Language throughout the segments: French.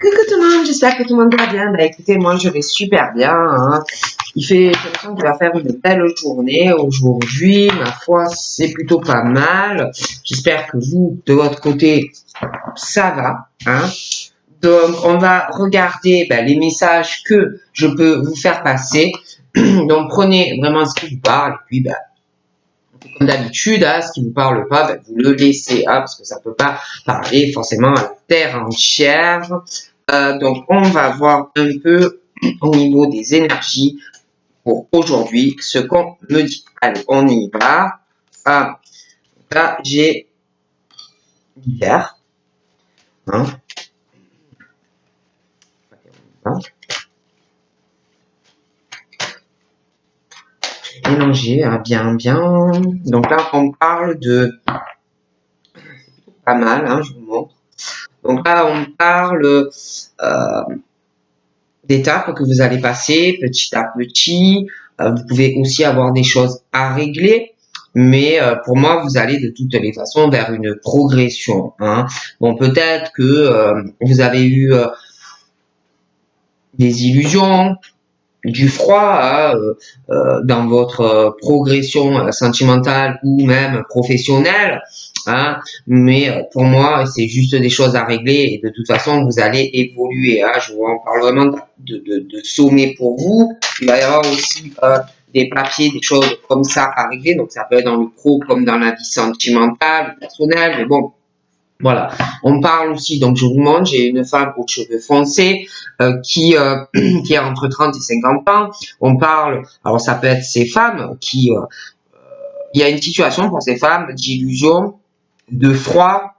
Coucou tout le monde, j'espère que tout le monde va bien. Bah écoutez, moi je vais super bien. Hein. Il fait, j'ai l'impression qu'il va faire une belle journée aujourd'hui. Ma foi, c'est plutôt pas mal. J'espère que vous, de votre côté, ça va. Hein. Donc, on va regarder les messages que je peux vous faire passer. Donc, prenez vraiment ce qui vous parle. Et puis, comme d'habitude, hein, ce qui ne vous parle pas, vous le laissez, hein, parce que ça ne peut pas parler forcément à la terre entière. Donc, on va voir un peu au niveau des énergies pour aujourd'hui ce qu'on me dit. Allez, on y va. Ah, là, j'ai l'hiver. Hein. Mélanger, hein, bien. Donc là, on parle de... Pas mal, hein, je vous montre. Donc là, on parle d'étapes que vous allez passer petit à petit. Vous pouvez aussi avoir des choses à régler. Mais pour moi, vous allez de toutes les façons vers une progression. Hein. Bon, peut-être que vous avez eu des illusions, du froid hein, dans votre progression sentimentale ou même professionnelle. Hein, mais pour moi, c'est juste des choses à régler et de toute façon, vous allez évoluer. Hein, je vous en parle vraiment de sommet pour vous. Il va y avoir aussi des papiers, des choses comme ça à régler. Donc, ça peut être dans le pro comme dans la vie sentimentale, personnelle. Mais bon, voilà. On parle aussi, donc je vous montre, j'ai une femme aux cheveux foncés qui a entre 30 et 50 ans. On parle, alors ça peut être ces femmes qui... il y a une situation pour ces femmes d'illusion, de froid.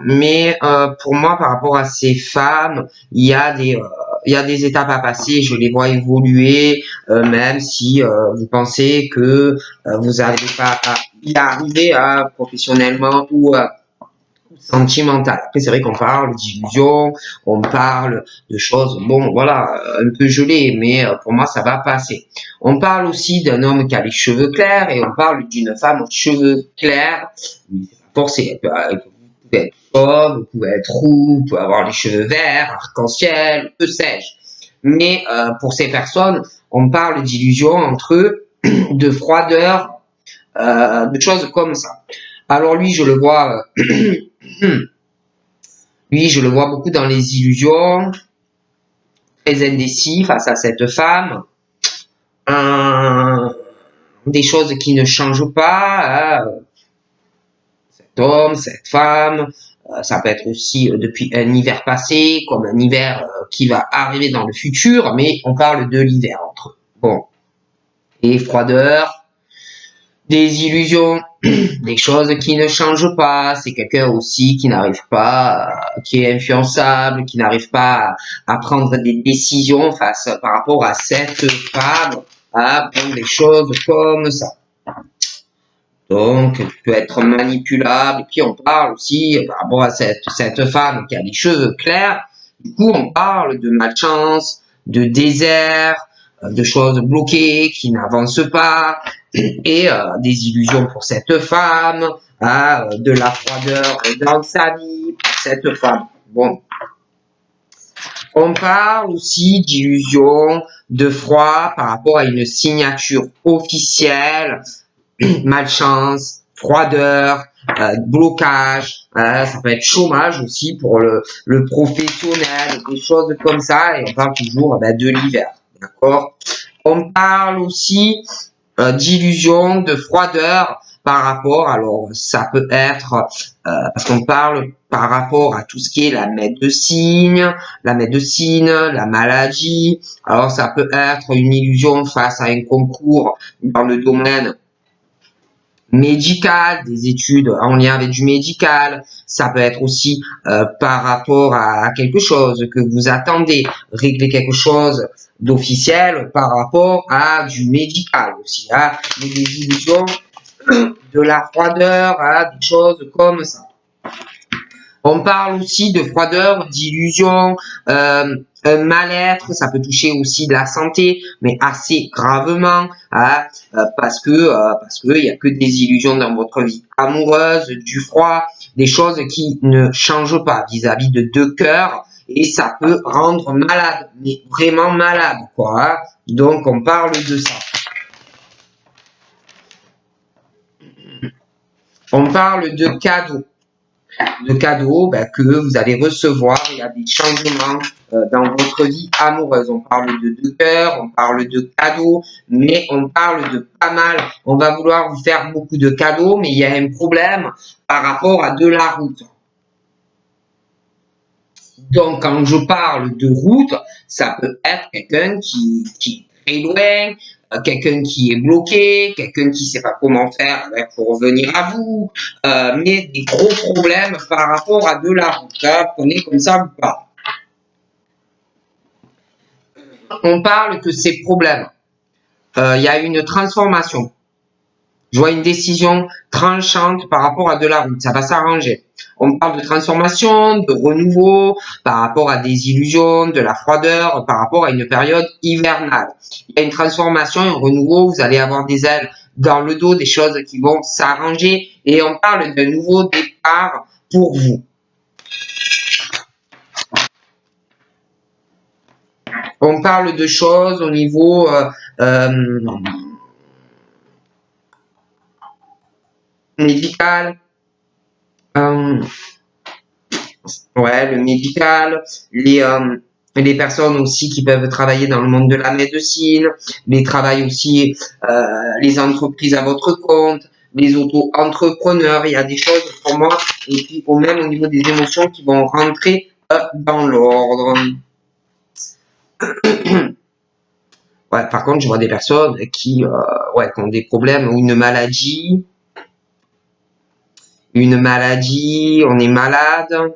Mais pour moi, par rapport à ces femmes, il y a des étapes à passer. Je les vois évoluer, même si vous pensez que vous n'arrivez pas à y arriver professionnellement ou sentimentale. Après, c'est vrai qu'on parle d'illusions, on parle de choses, bon, voilà, un peu gelées, mais pour moi, ça va passer. On parle aussi d'un homme qui a les cheveux clairs et on parle d'une femme aux cheveux clairs. Mais c'est pas forcé. Vous pouvez être chauve, vous pouvez être roux, vous pouvez avoir les cheveux verts, arc-en-ciel, que sais-je. Mais pour ces personnes, on parle d'illusions entre eux, de froideur, de choses comme ça. Alors lui, je le vois... Lui, je le vois beaucoup dans les illusions, très indécis face à cette femme, des choses qui ne changent pas, cet homme, cette femme, ça peut être aussi depuis un hiver passé, comme un hiver qui va arriver dans le futur, mais on parle de l'hiver entre eux. Bon, et froideur, des illusions, des choses qui ne changent pas. C'est quelqu'un aussi qui n'arrive pas, qui est influençable, qui n'arrive pas à prendre des décisions par rapport à cette femme, à prendre des choses comme ça. Donc, tu peux être manipulable. Et puis, on parle aussi, par rapport à cette femme qui a les cheveux clairs, du coup, on parle de malchance, de désert, de choses bloquées qui n'avancent pas, et des illusions pour cette femme, de la froideur dans sa vie pour cette femme. Bon. On parle aussi d'illusions, de froid par rapport à une signature officielle, malchance, froideur, blocage, ça peut être chômage aussi pour le professionnel, des choses comme ça, et on parle toujours de l'hiver, d'accord? On parle aussi d'illusion, de froideur par rapport, alors ça peut être, parce qu'on parle par rapport à tout ce qui est la médecine, la maladie, alors ça peut être une illusion face à un concours dans le domaine médical, des études en lien avec du médical, ça peut être aussi par rapport à quelque chose que vous attendez, régler quelque chose d'officiel par rapport à du médical aussi, hein, des illusions, de la froideur, hein, des choses comme ça. On parle aussi de froideur, d'illusion, un mal-être, ça peut toucher aussi de la santé, mais assez gravement, hein, parce que il y a que des illusions dans votre vie amoureuse, du froid, des choses qui ne changent pas vis-à-vis de deux cœurs et ça peut rendre malade, mais vraiment malade, quoi. Hein. Donc, on parle de ça. On parle de cadeaux. De cadeaux que vous allez recevoir. Il y a des changements dans votre vie amoureuse. On parle de deux cœurs, on parle de cadeaux, mais on parle de pas mal. On va vouloir vous faire beaucoup de cadeaux, mais il y a un problème par rapport à de la route. Donc, quand je parle de route, ça peut être quelqu'un qui est très loin, quelqu'un qui est bloqué, quelqu'un qui ne sait pas comment faire pour revenir à vous, mais des gros problèmes par rapport à de la route. Hein, prenez comme ça ou pas. On parle que ces problèmes, il y a une transformation. Je vois une décision tranchante par rapport à de la route. Ça va s'arranger. On parle de transformation, de renouveau, par rapport à des illusions, de la froideur, par rapport à une période hivernale. Il y a une transformation, un renouveau. Vous allez avoir des ailes dans le dos, des choses qui vont s'arranger. Et on parle d'un nouveau départ pour vous. On parle de choses au niveau médical. Ouais, le médical, les personnes aussi qui peuvent travailler dans le monde de la médecine, les travails aussi, les entreprises à votre compte, les auto-entrepreneurs, il y a des choses pour moi, et puis au même au niveau des émotions qui vont rentrer dans l'ordre. Ouais, par contre, je vois des personnes qui ont des problèmes ou une maladie, on est malade.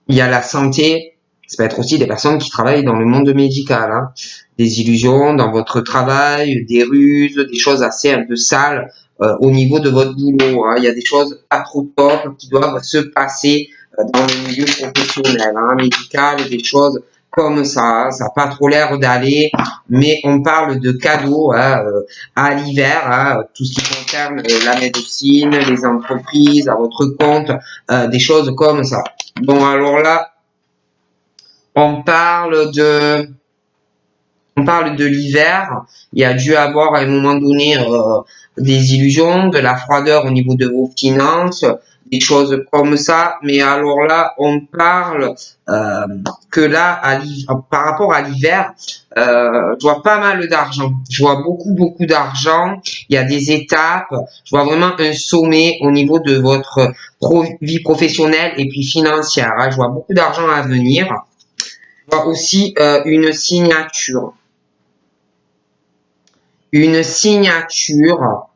Il y a la santé, ça peut être aussi des personnes qui travaillent dans le monde médical, hein. Des illusions dans votre travail, des ruses, des choses assez un peu sales au niveau de votre boulot. Hein. Il y a des choses pas trop top qui doivent se passer dans le milieu professionnel, hein, médical, des choses comme ça. Hein. Ça n'a pas trop l'air d'aller, mais on parle de cadeaux hein, à l'hiver, hein, tout ce qui concerne la médecine, les entreprises, à votre compte, des choses comme ça. Bon, alors là, on parle de l'hiver. Il y a dû avoir à un moment donné des illusions, de la froideur au niveau de vos finances, des choses comme ça. Mais alors là, on parle que là, par rapport à l'hiver, je vois pas mal d'argent. Je vois beaucoup d'argent. Il y a des étapes. Je vois vraiment un sommet au niveau de votre vie professionnelle et puis financière. Hein. Je vois beaucoup d'argent à venir. Je vois aussi une signature. Une signature.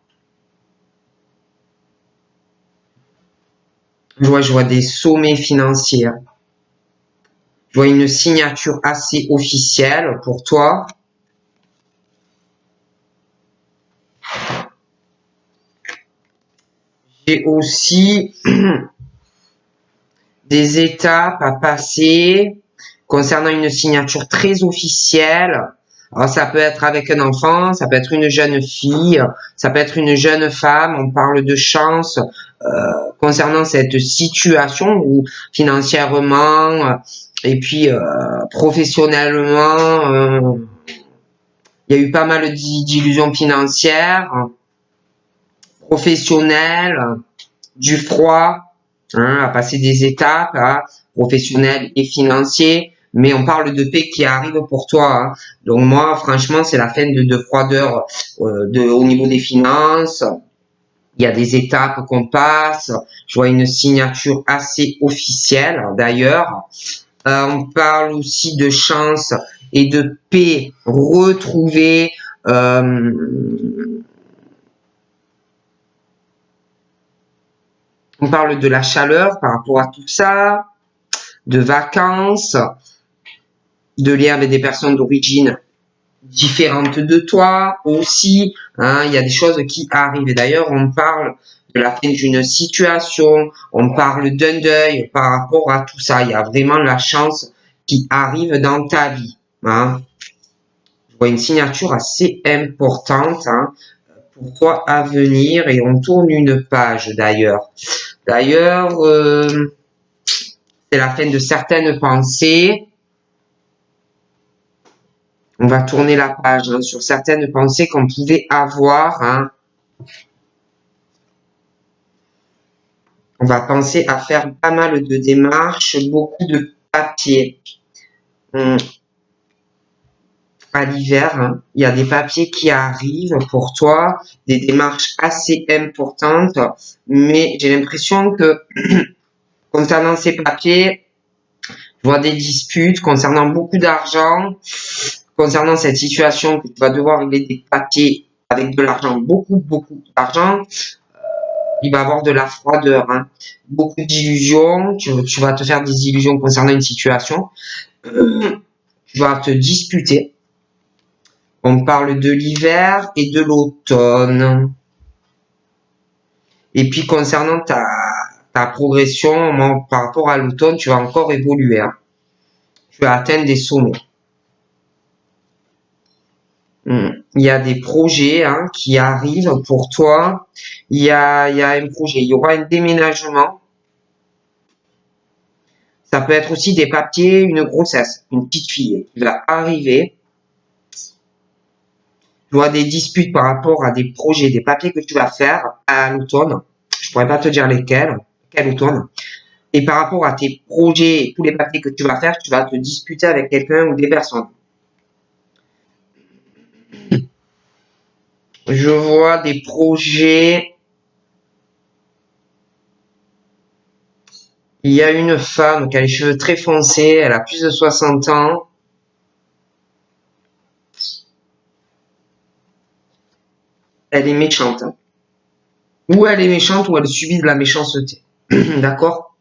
Je vois des sommets financiers. Je vois une signature assez officielle pour toi. J'ai aussi des étapes à passer concernant une signature très officielle. Alors, ça peut être avec un enfant, ça peut être une jeune fille, ça peut être une jeune femme. On parle de chance concernant cette situation où financièrement et puis professionnellement, il y a eu pas mal d'illusions financières, professionnelles, du froid, hein, à passer des étapes, hein, professionnelles et financiers. Mais on parle de paix qui arrive pour toi. Hein. Donc moi, franchement, c'est la fin de froideur au niveau des finances. Il y a des étapes qu'on passe. Je vois une signature assez officielle d'ailleurs. On parle aussi de chance et de paix retrouvée. On parle de la chaleur par rapport à tout ça, de vacances, de liens avec des personnes d'origine différentes de toi aussi. Hein, il y a des choses qui arrivent. Et d'ailleurs, on parle de la fin d'une situation, on parle d'un deuil par rapport à tout ça. Il y a vraiment la chance qui arrive dans ta vie. Hein. Je vois une signature assez importante hein, pour toi à venir et on tourne une page d'ailleurs. D'ailleurs, c'est la fin de certaines pensées. On va tourner la page hein, sur certaines pensées qu'on pouvait avoir. Hein. On va penser à faire pas mal de démarches, beaucoup de papiers. À l'hiver, hein, il y a des papiers qui arrivent pour toi, des démarches assez importantes, mais j'ai l'impression que concernant ces papiers, je vois des disputes concernant beaucoup d'argent, concernant cette situation que tu vas devoir régler des papiers avec de l'argent, beaucoup d'argent, il va y avoir de la froideur, hein. Beaucoup d'illusions, tu vas te faire des illusions concernant une situation, tu vas te disputer. On parle de l'hiver et de l'automne. Et puis concernant ta progression par rapport à l'automne, tu vas encore évoluer. Hein. Tu vas atteindre des sommets. Il y a des projets hein, qui arrivent pour toi. Il y a un projet. Il y aura un déménagement. Ça peut être aussi des papiers, une grossesse, une petite fille qui va arriver. Tu vois des disputes par rapport à des projets, des papiers que tu vas faire à l'automne. Je pourrais pas te dire lesquels, quel automne. Et par rapport à tes projets, tous les papiers que tu vas faire, tu vas te disputer avec quelqu'un ou des personnes. Je vois des projets. Il y a une femme qui a les cheveux très foncés, elle a plus de 60 ans. Elle est méchante. Ou elle est méchante ou elle subit de la méchanceté. D'accord?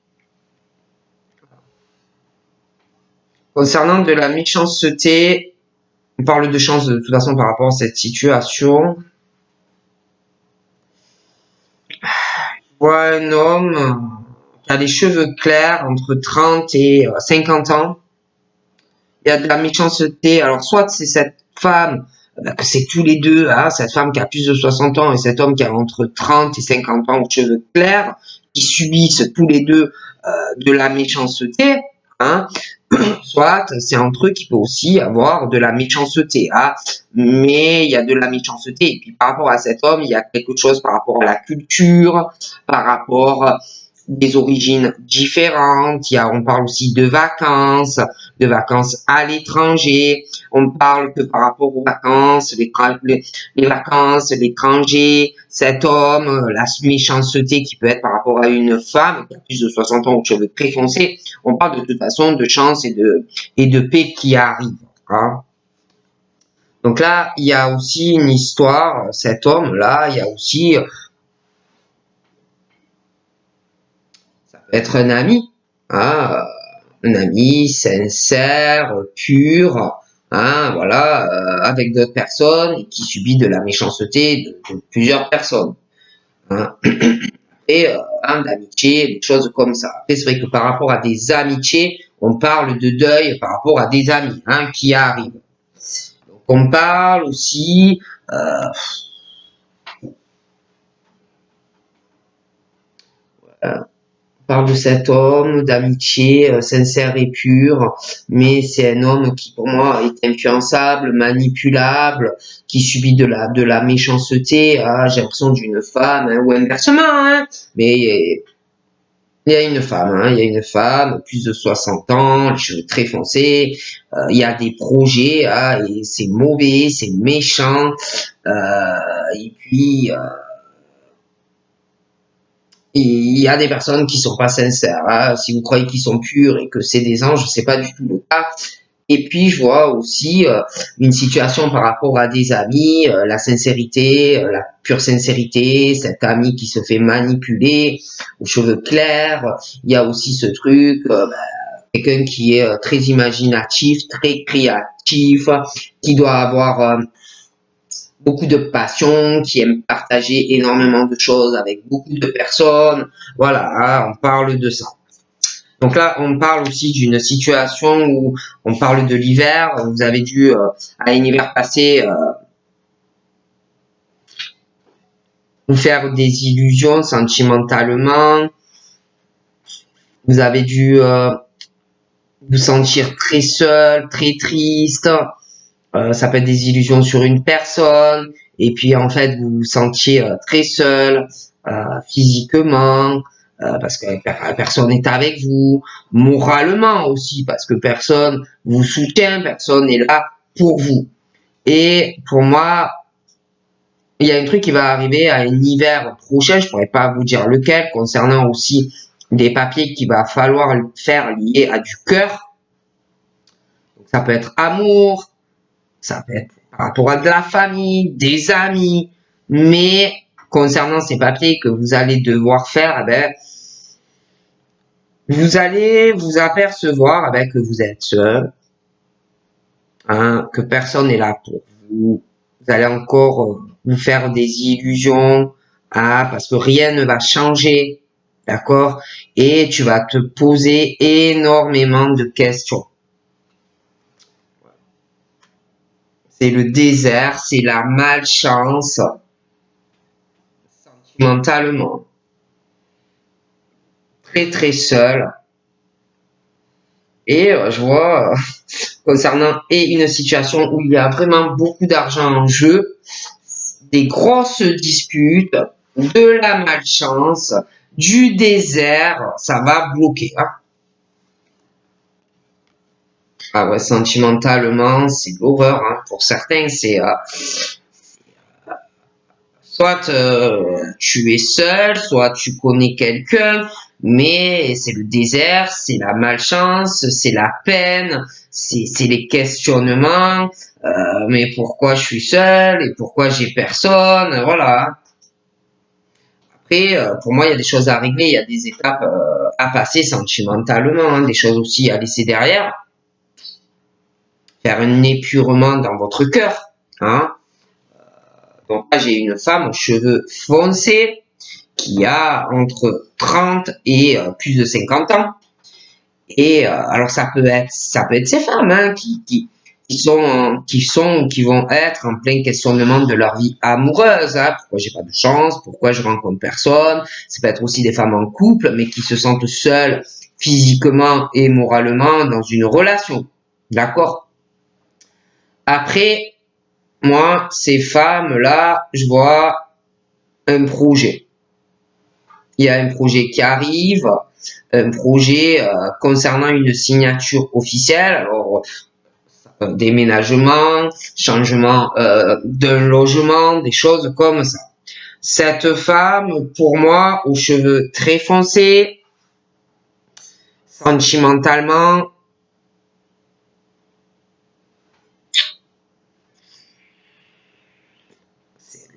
Concernant de la méchanceté, on parle de chance de toute façon par rapport à cette situation. Je vois un homme qui a les cheveux clairs entre 30 et 50 ans. Il y a de la méchanceté. Alors, soit c'est cette femme, que c'est tous les deux, hein, cette femme qui a plus de 60 ans et cet homme qui a entre 30 et 50 ans aux cheveux clairs, qui subissent tous les deux de la méchanceté. Hein. Soit c'est entre eux qui peut aussi avoir de la méchanceté. Hein. Mais il y a de la méchanceté. Et puis par rapport à cet homme, il y a quelque chose par rapport à la culture, par rapport des origines différentes. On parle aussi de vacances à l'étranger. On parle que par rapport aux vacances, les vacances, l'étranger, cet homme, la méchanceté qui peut être par rapport à une femme qui a plus de 60 ans aux cheveux très foncés. On parle de toute façon de chance et de paix qui arrive. Hein. Donc là, il y a aussi une histoire, cet homme-là, il y a aussi être un ami, hein, un ami sincère, pur, hein, voilà, avec d'autres personnes qui subit de la méchanceté de plusieurs personnes. Hein. Et d'amitié, des choses comme ça. Après, c'est vrai que par rapport à des amitiés, on parle de deuil par rapport à des amis hein, qui arrivent. Donc, on parle aussi parle de cet homme d'amitié sincère et pure, mais c'est un homme qui pour moi est influençable, manipulable, qui subit de la méchanceté, hein, j'ai l'impression d'une femme, hein, ou inversement, hein, mais il y a une femme, hein, il y a une femme, plus de 60 ans, les cheveux très foncés, il y a des projets, hein, et c'est mauvais, c'est méchant, et puis il y a des personnes qui sont pas sincères. Hein. Si vous croyez qu'ils sont purs et que c'est des anges, c'est pas du tout le cas. Et puis je vois aussi une situation par rapport à des amis, la sincérité, la pure sincérité, cet ami qui se fait manipuler, aux cheveux clairs. Il y a aussi ce truc, quelqu'un qui est très imaginatif, très créatif, qui doit avoir beaucoup de passion, qui aime partager énormément de choses avec beaucoup de personnes. Voilà, hein, on parle de ça. Donc là, on parle aussi d'une situation où on parle de l'hiver. Vous avez dû, à l'hiver passé, vous faire des illusions sentimentalement. vous avez dû vous sentir très seul, très triste. Ça peut être des illusions sur une personne. Et puis en fait, vous vous sentiez très seul physiquement parce que personne n'est avec vous, moralement aussi parce que personne vous soutient, personne n'est là pour vous. Et pour moi, il y a un truc qui va arriver à un hiver prochain, je pourrais pas vous dire lequel, concernant aussi des papiers qu'il va falloir faire liés à du cœur. Ça peut être amour, ça peut être par rapport à de la famille, des amis, mais concernant ces papiers que vous allez devoir faire, eh ben, vous allez vous apercevoir eh ben, que vous êtes seul, hein, que personne n'est là pour vous. Vous allez encore vous faire des illusions, hein, parce que rien ne va changer, d'accord? Et tu vas te poser énormément de questions. C'est le désert, c'est la malchance, sentimentalement, très très seul. Et je vois concernant une situation où il y a vraiment beaucoup d'argent en jeu, des grosses disputes, de la malchance, du désert, ça va bloquer. Hein. Ah ouais, sentimentalement, c'est l'horreur. Hein. Pour certains, c'est soit tu es seul, soit tu connais quelqu'un, mais c'est le désert, c'est la malchance, c'est la peine, c'est les questionnements. Mais pourquoi je suis seul et pourquoi j'ai personne, voilà. Après, pour moi, il y a des choses à régler, il y a des étapes à passer sentimentalement, hein, des choses aussi à laisser derrière, faire un épurement dans votre cœur. Hein. Donc là, j'ai une femme aux cheveux foncés qui a entre 30 et plus de 50 ans. Et alors ça peut être ces femmes hein, qui vont être en plein questionnement de leur vie amoureuse. Hein. Pourquoi j'ai pas de chance? Pourquoi je rencontre personne? Ça peut être aussi des femmes en couple, mais qui se sentent seules physiquement et moralement dans une relation. D'accord? Après, moi, ces femmes-là, je vois un projet. Il y a un projet qui arrive, un projet concernant une signature officielle. Alors, déménagement, changement d'un logement, des choses comme ça. Cette femme, pour moi, aux cheveux très foncés, sentimentalement,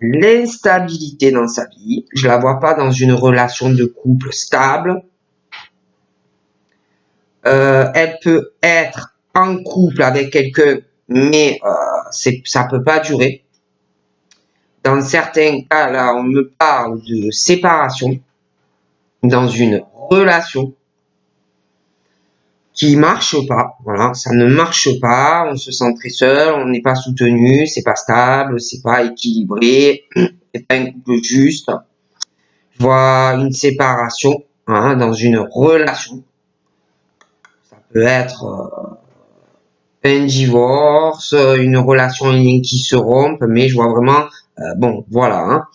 l'instabilité dans sa vie. Je la vois pas dans une relation de couple stable. Elle peut être en couple avec quelqu'un, mais ça peut pas durer. Dans certains cas, là, on me parle de séparation dans une relation qui marche pas. Voilà, ça ne marche pas. On se sent très seul, on n'est pas soutenu, c'est pas stable, c'est pas équilibré, c'est pas un couple juste. Je vois une séparation hein, dans une relation. Ça peut être un divorce, une relation qui se rompt, mais je vois vraiment, bon, voilà. Hein.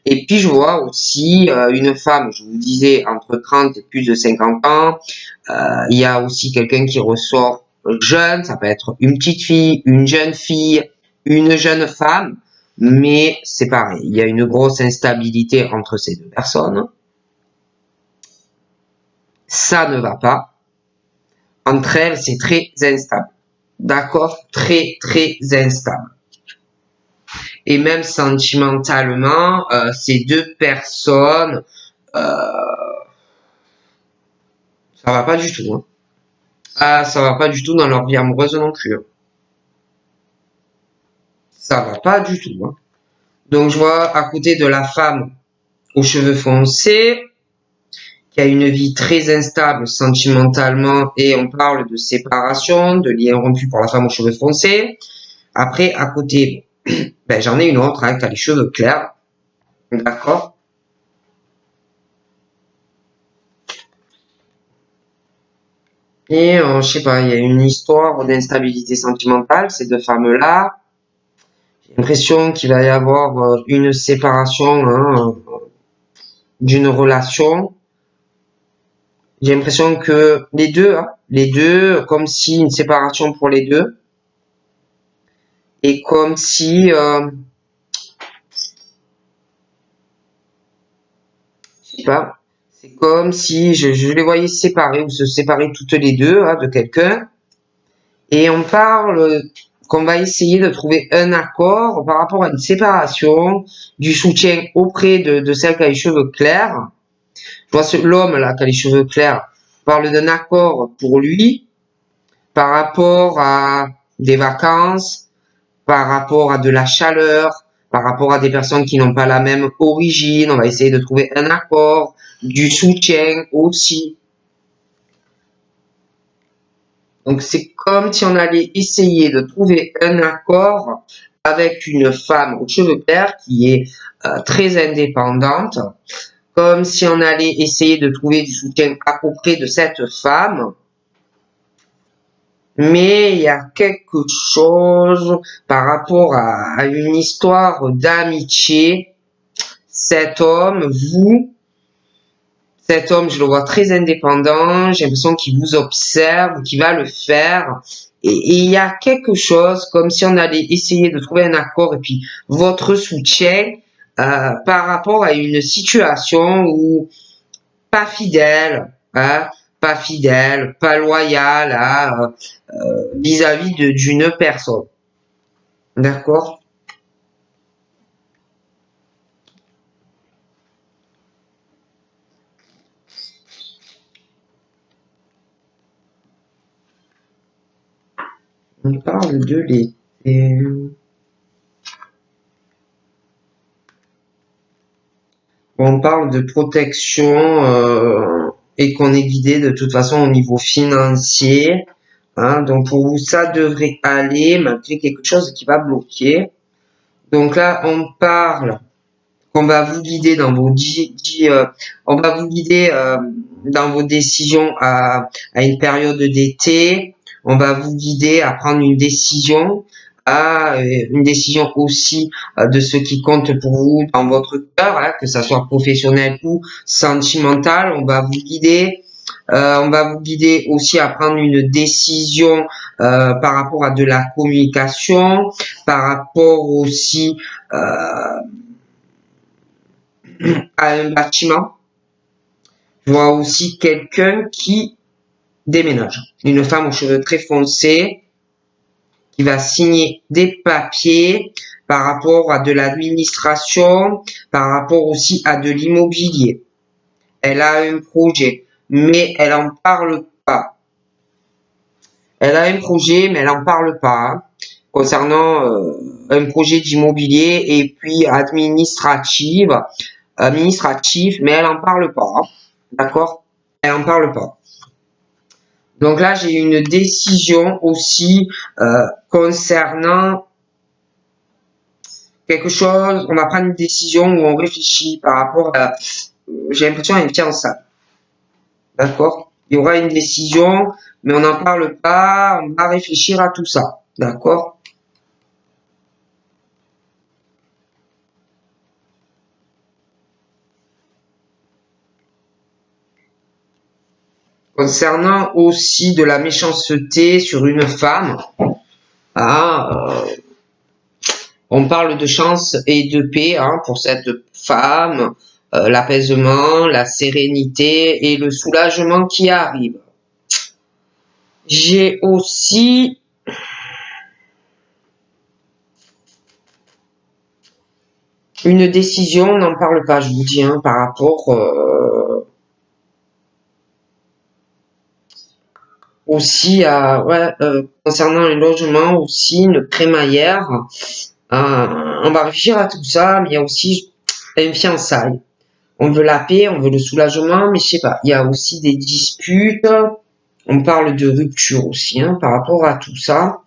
Et puis je vois aussi une femme, je vous disais, entre 30 et plus de 50 ans. Il y a aussi quelqu'un qui ressort jeune, ça peut être une petite fille, une jeune femme, mais c'est pareil, il y a une grosse instabilité entre ces deux personnes. Ça ne va pas. Entre elles, c'est très instable. D'accord? Très, très instable. Et même sentimentalement, ces deux personnes, ça va pas du tout. Hein. Ah, ça va pas du tout dans leur vie amoureuse non plus. Hein. Ça va pas du tout. Hein. Donc je vois à côté de la femme aux cheveux foncés, qui a une vie très instable sentimentalement, et on parle de séparation, de lien rompu pour la femme aux cheveux foncés. Après, à côté, ben, j'en ai une autre, hein, qui a les cheveux clairs. D'accord? Et je sais pas, il y a une histoire d'instabilité sentimentale, ces deux femmes-là. J'ai l'impression qu'il va y avoir une séparation hein, d'une relation. J'ai l'impression que les deux, comme si une séparation pour les deux, et comme si, je sais pas, c'est comme si je les voyais séparer ou se séparer toutes les deux hein, de quelqu'un. Et on parle qu'on va essayer de trouver un accord par rapport à une séparation, du soutien auprès de celle qui a les cheveux clairs. Je vois l'homme là qui a les cheveux clairs parle d'un accord pour lui par rapport à des vacances, par rapport à de la chaleur, par rapport à des personnes qui n'ont pas la même origine. On va essayer de trouver un accord, du soutien aussi. Donc c'est comme si on allait essayer de trouver un accord avec une femme aux cheveux clairs qui est très indépendante, comme si on allait essayer de trouver du soutien à côté de cette femme. Mais il y a quelque chose par rapport à une histoire d'amitié. Cet homme, je le vois très indépendant, j'ai l'impression qu'il vous observe, qu'il va le faire. Et il y a quelque chose comme si on allait essayer de trouver un accord et puis votre soutien par rapport à une situation où pas fidèle, hein, pas fidèle, pas loyal hein, vis-à-vis d'une personne. D'accord? On parle de l'été. On parle de protection et qu'on est guidé de toute façon au niveau financier. Hein, donc pour vous, ça devrait aller, malgré quelque chose qui va bloquer. Donc là, on parle qu'on va vous guider dans vos on va vous guider dans vos décisions à une période d'été. On va vous guider à prendre une décision, à une décision aussi de ce qui compte pour vous dans votre cœur, hein, que ça soit professionnel ou sentimental. On va vous guider aussi à prendre une décision par rapport à de la communication, par rapport aussi à un bâtiment. Je vois aussi quelqu'un qui déménage. Une femme aux cheveux très foncés qui va signer des papiers par rapport à de l'administration, par rapport aussi à de l'immobilier. Elle a un projet, mais elle en parle pas. Elle a un projet, mais elle en parle pas hein, concernant un projet d'immobilier et puis administratif, mais elle en parle pas. Hein, d'accord? Elle en parle pas. Donc là, j'ai une décision aussi concernant quelque chose. On va prendre une décision où on réfléchit par rapport à, j'ai l'impression, à une fiançailles. D'accord? Il y aura une décision, mais on n'en parle pas. On va réfléchir à tout ça. D'accord? Concernant aussi de la méchanceté sur une femme, ah, on parle de chance et de paix hein, pour cette femme, l'apaisement, la sérénité et le soulagement qui arrive. J'ai aussi une décision, on n'en parle pas, je vous dis, hein, par rapport aussi à, ouais, concernant un logement, aussi une crémaillère. On va réfléchir à tout ça, mais il y a aussi une fiançaille. On veut la paix, on veut le soulagement, mais je sais pas, il y a aussi des disputes. On parle de rupture aussi hein, par rapport à tout ça.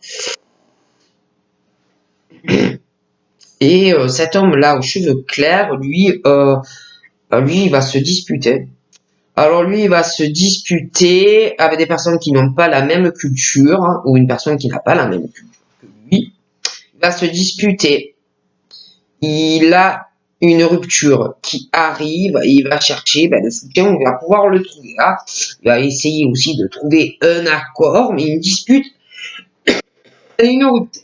Et cet homme-là aux cheveux clairs, lui, il va se disputer Alors lui, il va se disputer avec des personnes qui n'ont pas la même culture, hein, ou une personne qui n'a pas la même culture que lui. Il va se disputer. Il a une rupture qui arrive et il va chercher le soutien, il va pouvoir le trouver. Là. Il va essayer aussi de trouver un accord, mais une dispute et une rupture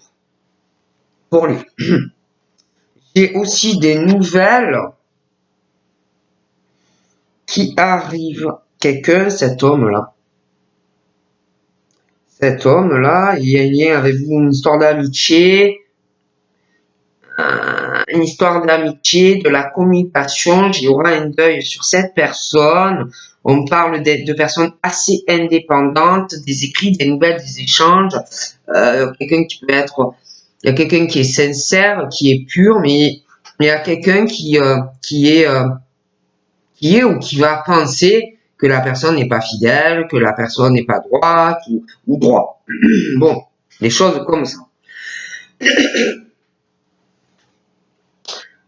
pour lui. J'ai aussi des nouvelles qui arrivent. Quelqu'un, cet homme-là, il y a un lien avec vous, une histoire d'amitié, une histoire d'amitié, de la communication. Il y aura un deuil sur cette personne. On parle de personnes assez indépendantes, des écrits, des nouvelles, des échanges. Quelqu'un qui peut être, il y a quelqu'un qui est sincère, qui est pur, mais il y a quelqu'un qui est ou qui va penser que la personne n'est pas fidèle, que la personne n'est pas droite ou droit. Bon, des choses comme ça.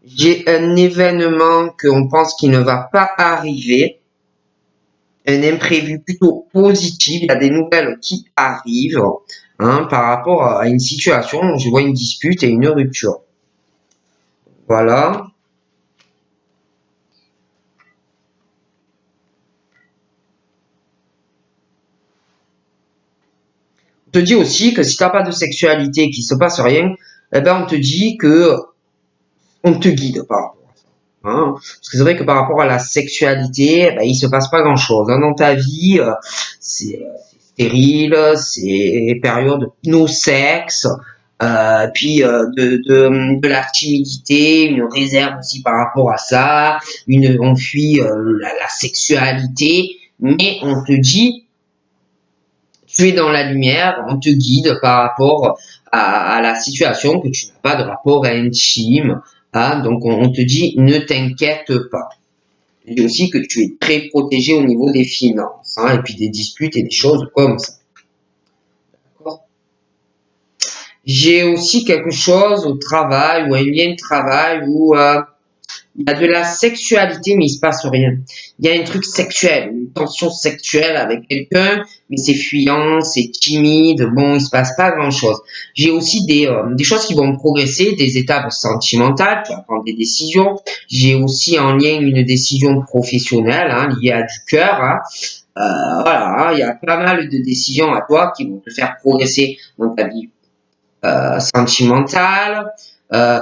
J'ai un événement qu'on pense qu'il ne va pas arriver, un imprévu plutôt positif, il y a des nouvelles qui arrivent par rapport à une situation, je vois une dispute et une rupture. Voilà. On te dit aussi que si tu n'as pas de sexualité et qu'il ne se passe rien, eh ben on te dit que on te guide par rapport à ça. Hein. Parce que c'est vrai que par rapport à la sexualité, il se passe pas grand-chose. Hein. Dans ta vie, c'est stérile, c'est période no sexe, puis de la timidité, une réserve aussi par rapport à ça, on fuit la sexualité, mais on te dit tu es dans la lumière, on te guide par rapport à la situation, que tu n'as pas de rapport intime. Hein, donc on te dit ne t'inquiète pas. Il dit aussi que tu es très protégé au niveau des finances, hein, et puis des disputes et des choses comme ça. J'ai aussi quelque chose au travail ou un lien de travail où il y a de la sexualité, mais il se passe rien. Il y a un truc sexuel, une tension sexuelle avec quelqu'un, mais c'est fuyant, c'est timide, bon, il se passe pas grand-chose. J'ai aussi des choses qui vont progresser, des étapes sentimentales, tu vas prendre des décisions. J'ai aussi en lien une décision professionnelle, hein, liée à du cœur. Hein. Voilà, hein, il y a pas mal de décisions à toi qui vont te faire progresser dans ta vie sentimentale,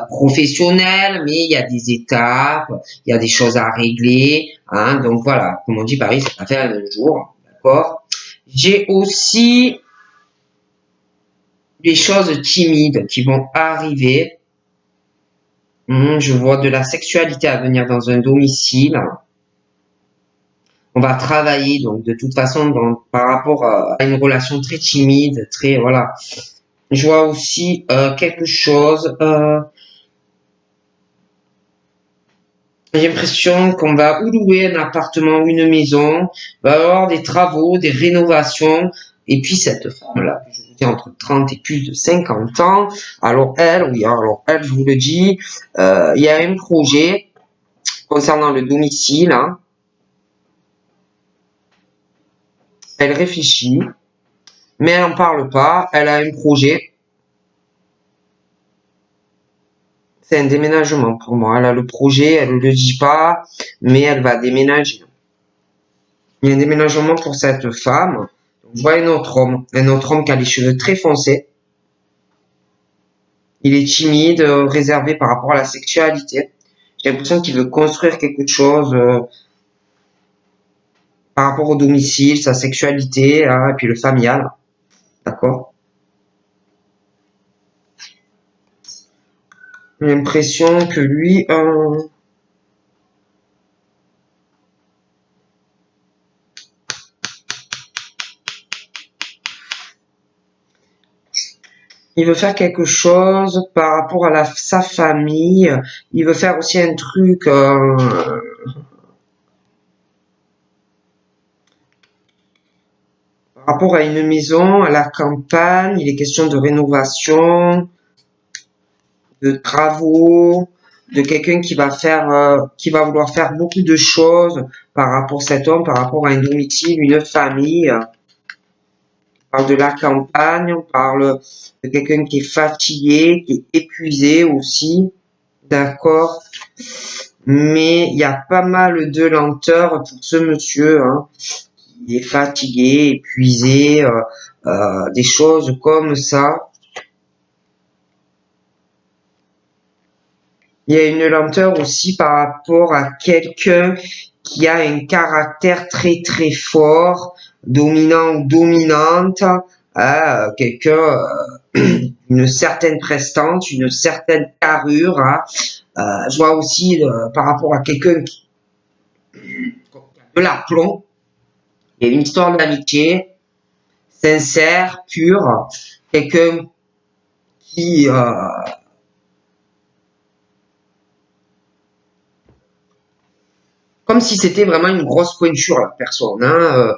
professionnelle, mais il y a des étapes, il y a des choses à régler. Hein, donc voilà, comme on dit, Paris, c'est pas fait un jour. D'accord. J'ai aussi des choses timides qui vont arriver. Je vois de la sexualité à venir dans un domicile. On va travailler donc de toute façon par rapport à une relation très timide, très voilà. Je vois aussi quelque chose. J'ai l'impression qu'on va ou louer un appartement ou une maison, va y avoir des travaux, des rénovations, et puis cette femme-là, je vous dis entre 30 et plus de 50 ans, alors elle, je vous le dis, il y a un projet concernant le domicile, hein. Elle réfléchit, mais elle n'en parle pas, elle a un projet, c'est un déménagement pour moi, elle a le projet, elle ne le dit pas, mais elle va déménager. Il y a un déménagement pour cette femme. Je vois un autre homme qui a les cheveux très foncés. Il est timide, réservé par rapport à la sexualité. J'ai l'impression qu'il veut construire quelque chose par rapport au domicile, sa sexualité, hein, et puis le familial. D'accord. J'ai l'impression que lui, il veut faire quelque chose par rapport à sa famille. Il veut faire aussi un truc par rapport à une maison, à la campagne. Il est question de rénovation, de travaux. de quelqu'un qui va vouloir faire beaucoup de choses par rapport à cet homme, par rapport à un domicile, une famille. On parle de la campagne, on parle de quelqu'un qui est fatigué, qui est épuisé aussi, d'accord. Mais il y a pas mal de lenteur pour ce monsieur, hein, qui est fatigué, épuisé, des choses comme ça. Il y a une lenteur aussi par rapport à quelqu'un qui a un caractère très très fort, dominant ou dominante, quelqu'un une certaine prestance, une certaine carrure. Hein. Je vois aussi par rapport à quelqu'un qui a de l'aplomb, il y a une histoire d'amitié sincère, pure, quelqu'un qui comme si c'était vraiment une grosse pointure la personne, hein,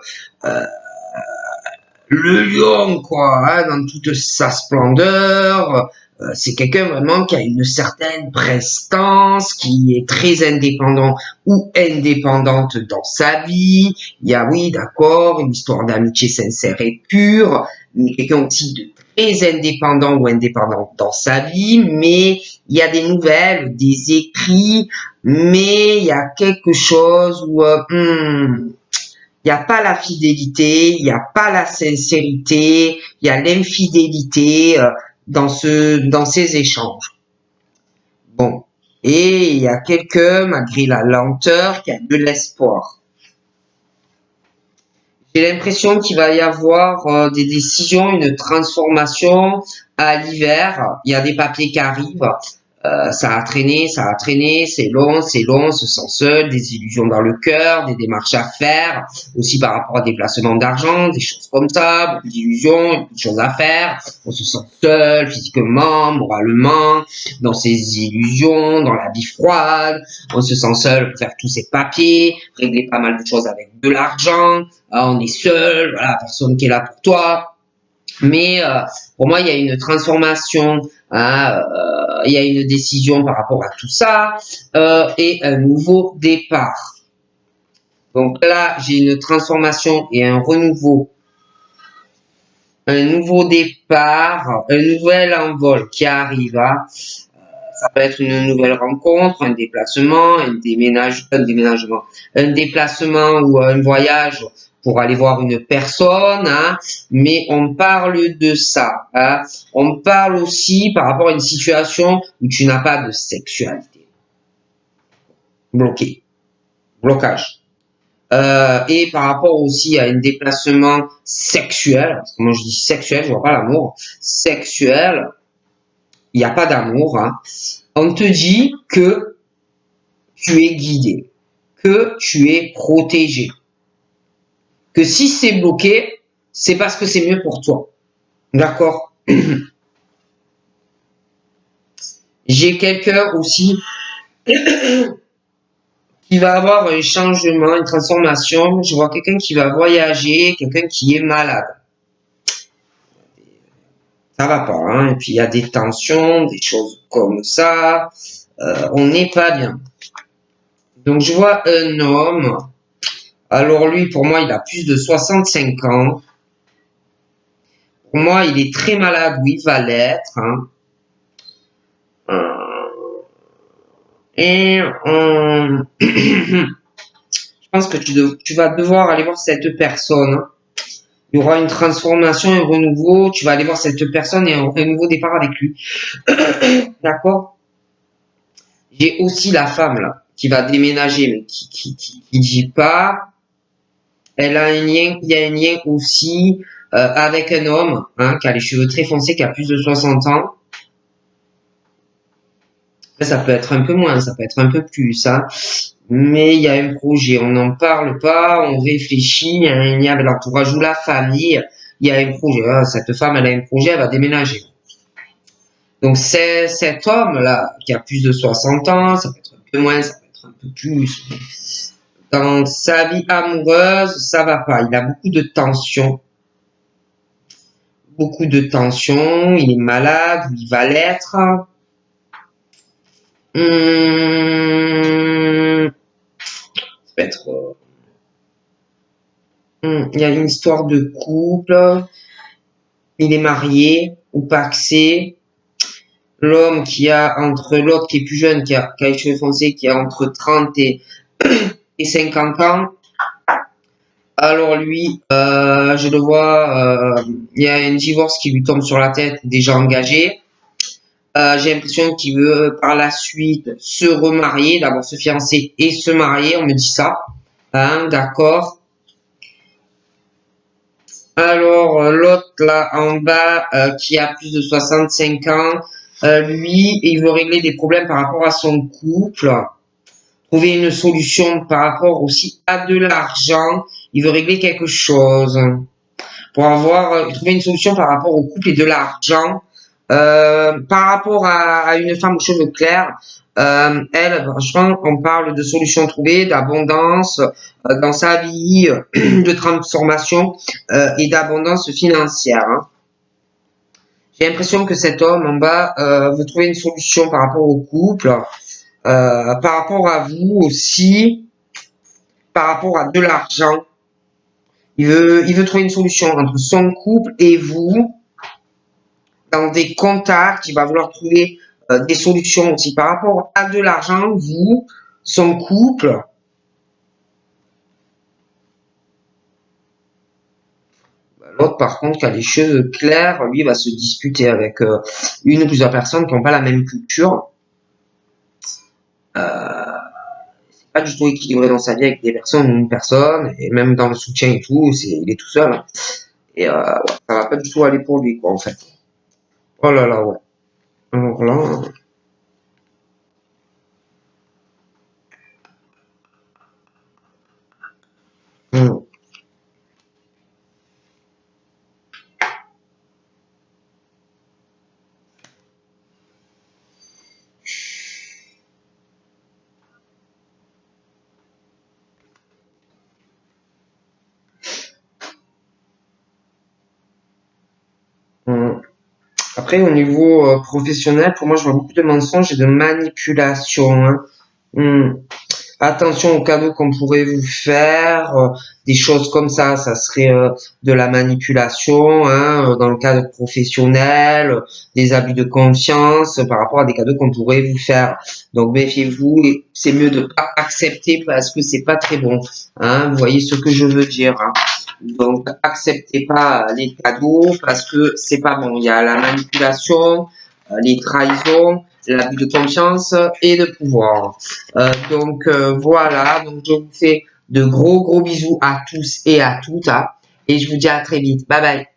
le lion quoi, hein, dans toute sa splendeur. C'est quelqu'un vraiment qui a une certaine prestance, qui est très indépendant ou indépendante dans sa vie. Il y a, oui, d'accord, une histoire d'amitié sincère et pure, mais quelqu'un aussi de très indépendant ou indépendante dans sa vie, mais il y a des nouvelles, des écrits, mais il y a quelque chose où il n'y a pas la fidélité, il n'y a pas la sincérité, il y a l'infidélité dans ces échanges. Bon. Et il y a quelqu'un, malgré la lenteur, qui a de l'espoir. J'ai l'impression qu'il va y avoir des décisions, une transformation à l'hiver. Il y a des papiers qui arrivent. Ça a traîné, c'est long, on se sent seul, des illusions dans le cœur, des démarches à faire, aussi par rapport à des placements d'argent, des choses comme ça, beaucoup d'illusions, beaucoup de choses à faire. On se sent seul, physiquement, moralement, dans ces illusions, dans la vie froide. On se sent seul pour faire tous ces papiers, régler pas mal de choses avec de l'argent. On est seul, voilà, personne qui est là pour toi. Mais pour moi, il y a une transformation, hein, il y a une décision par rapport à tout ça et un nouveau départ. Donc là, j'ai une transformation et un renouveau, un nouveau départ, un nouvel envol qui arrive. Hein. Ça peut être une nouvelle rencontre, un déplacement, un déménagement, un déplacement ou un voyage pour aller voir une personne, hein, mais on parle de ça. Hein. On parle aussi par rapport à une situation où tu n'as pas de sexualité. Bloqué. Blocage. Et par rapport aussi à un déplacement sexuel, parce que moi je dis sexuel, je vois pas l'amour, sexuel, il n'y a pas d'amour, hein. On te dit que tu es guidé, que tu es protégé, que si c'est bloqué, c'est parce que c'est mieux pour toi. D'accord? J'ai quelqu'un aussi qui va avoir un changement, une transformation. Je vois quelqu'un qui va voyager, quelqu'un qui est malade. Ça va pas, hein? Et puis il y a des tensions, des choses comme ça. On n'est pas bien. Donc je vois un homme. Alors lui, pour moi, il a plus de 65 ans. Pour moi, il est très malade, oui, il va l'être. Hein. Et je pense que tu vas devoir aller voir cette personne. Il y aura une transformation, un renouveau. Tu vas aller voir cette personne et un nouveau départ avec lui. D'accord? J'ai aussi la femme là qui va déménager, mais qui dit pas. Elle a un lien, il y a un lien aussi avec un homme hein, qui a les cheveux très foncés, qui a plus de 60 ans. Ça peut être un peu moins, ça peut être un peu plus. Hein. Mais il y a un projet, on n'en parle pas, on réfléchit, il y a l'entourage ou la famille, il y a un projet. Ah, cette femme, elle a un projet, elle va déménager. Donc c'est cet homme-là qui a plus de 60 ans, ça peut être un peu moins, ça peut être un peu plus. Dans sa vie amoureuse, ça va pas. Il a beaucoup de tensions. Beaucoup de tensions, il est malade, il va l'être. Ça peut être... il y a une histoire de couple. Il est marié ou pacsé. L'homme qui a entre l'autre qui est plus jeune, qui a les cheveux foncés, qui a entre 30 et 50 ans. Alors lui, je le vois, il y a un divorce qui lui tombe sur la tête, déjà engagé. J'ai l'impression qu'il veut par la suite se remarier, d'abord se fiancer et se marier, on me dit ça. Hein, d'accord. Alors l'autre là en bas qui a plus de 65 ans, lui, il veut régler des problèmes par rapport à son couple, trouver une solution par rapport aussi à de l'argent, il veut régler quelque chose pour avoir trouvé une solution par rapport au couple et de l'argent. Par rapport à une femme aux cheveux clairs, elle, franchement, on parle de solutions trouvées, d'abondance dans sa vie, de transformation et d'abondance financière. Hein. J'ai l'impression que cet homme en bas veut trouver une solution par rapport au couple, par rapport à vous aussi, par rapport à de l'argent. Il veut trouver une solution entre son couple et vous, dans des contacts, il va vouloir trouver des solutions aussi par rapport à de l'argent, vous, son couple. L'autre, par contre, qui a les cheveux clairs, lui, va se disputer avec une ou plusieurs personnes qui n'ont pas la même culture. C'est pas du tout équilibré dans sa vie avec des personnes ou une personne, et même dans le soutien et tout, il est tout seul. Hein. Et ouais, ça va pas du tout aller pour lui, quoi, en fait. Oh là là, ouais. Alors là... hum, hum. Après, au niveau professionnel, pour moi, je vois beaucoup de mensonges et de manipulation. Hein. Hum. Attention aux cadeaux qu'on pourrait vous faire, des choses comme ça serait de la manipulation hein, dans le cadre professionnel, des abus de confiance par rapport à des cadeaux qu'on pourrait vous faire. Donc méfiez-vous, et c'est mieux de pas accepter parce que c'est pas très bon. Hein, vous voyez ce que je veux dire. Hein. Donc acceptez pas les cadeaux parce que c'est pas bon. Il y a la manipulation, les trahisons, l'abus de confiance et de pouvoir. Voilà, donc je vous fais de gros bisous à tous et à toutes hein, et je vous dis à très vite. Bye bye.